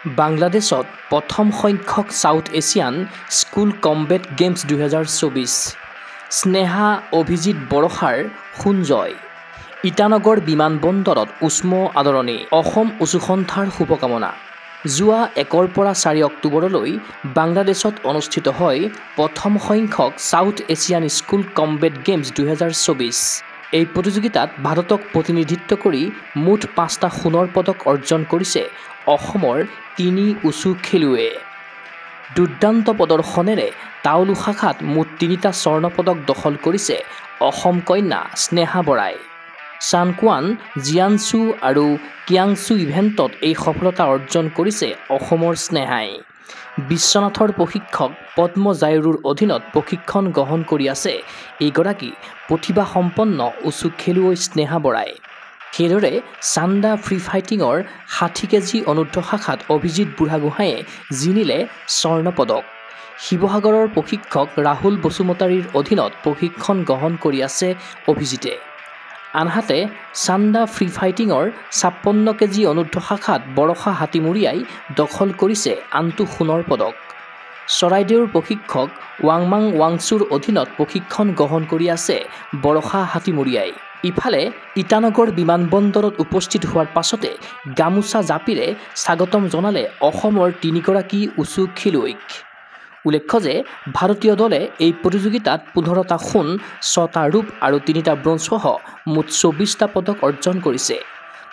বাংলাদেশত প্ৰথম সংখ্যক south Asian school combat games 2024 Sneha Abhijit বৰষাৰ সুঞ্জয় ইটানগৰ বিমানবন্দৰত উষ্ম আদৰণি অসম উচ্চসন্থাৰ শুভকামনা যোৱা 1 পৰা 4 অক্টোবৰলৈ বাংলাদেশত অনুষ্ঠিত হয় প্ৰথম সংখ্যক south Asian school combat games 2024 এই প্ৰতিযোগিতাত ভাৰতক প্ৰতিনিধিত্ব কৰি মুঠ 5টা সোণৰ পদক অৰ্জন কৰিছে অসমৰ 3 উচু খেলুৱে দুৰ্দান্ত প্ৰদৰ্শনেৰে তাওলু শাখাত মুঠ 3টা স্বৰ্ণ পদক দখল কৰিছে অসম কন্যা স্নেহা বৰাই চানকুৱান জিয়ানছু আৰু কিয়াংছু ইভেণ্টত এই সফলতা অৰ্জন কৰিছে অসমৰ স্নেহাই বিশ্বনাথৰ প্ৰশিক্ষক পদ্ম জায়ৰুৰ অধীনত প্ৰশিক্ষণ গ্ৰহণ কৰি আছে এইগৰাকী প্ৰতিভা সম্পন্ন উচু খেলুৱৈ স্নেহা বৰাই সেইদৰে চান্দা ফ্ৰী ফাইটিঙৰ 60 কেজি অনুৰ্ধ শাখাত অভিজিত বুঢ়াগোহাঁয়ে জিনিলে স্বৰ্ণ পদক শিৱসাগৰৰ প্ৰশিক্ষক ৰাহুল বসুমতাৰীৰ অধীনত প্ৰশিক্ষণ গ্ৰহণ কৰি আছে অভিজিতে আনহাতে চান্দা ফ্ৰী ফাইটিঙৰ 56 কেজি অনুৰ্ধ শাখাত বৰষা হাতীমুৰিয়াই দখল কৰিছে আনটো সোণৰ পদক চৰাইদেউৰ প্ৰশিক্ষক ৱাংমাং ৱাংচুৰ অধীনত প্ৰশিক্ষণ গ্ৰহণ কৰি আছে বৰষা হাতীমুৰিয়াই ইফালে ইটানগৰ বিমানবন্দৰত উপস্থিত হোৱাৰ পাছতে গামোচা জাপিৰে স্বাগতম জনালে অসমৰ 3গৰাকী উচু খেলুৱৈক উল্লেখ্য যে ভাৰতীয় দলে এই প্ৰতিযোগিতাত 15টা সোণ 6টা ৰূপ আৰু 3টা ব্ৰঞ্জসহ মুঠ 24টা পদক অৰ্জন কৰিছে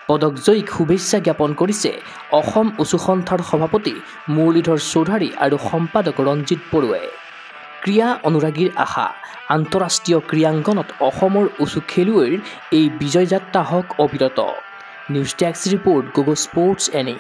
পদক জয়ীক শুভেচ্ছা জ্ঞাপন কৰিছে অসম উচ্চসন্থাৰ সভাপতি মুৰলীধৰ চৌধুৰী আৰু সম্পাদক ৰঞ্জিত বৰুৱাই ক্ৰীড়া অনুৰাগীৰ আশা আন্তঃৰাষ্ট্ৰীয় ক্ৰীড়াংগনত অসমৰ উচু খেলুৱৈৰ এই বিজয় যাত্ৰা হওক অবিৰত নিউজ ডেস্ক ৰিপোৰ্ট গোগো স্পৰ্টছ এনি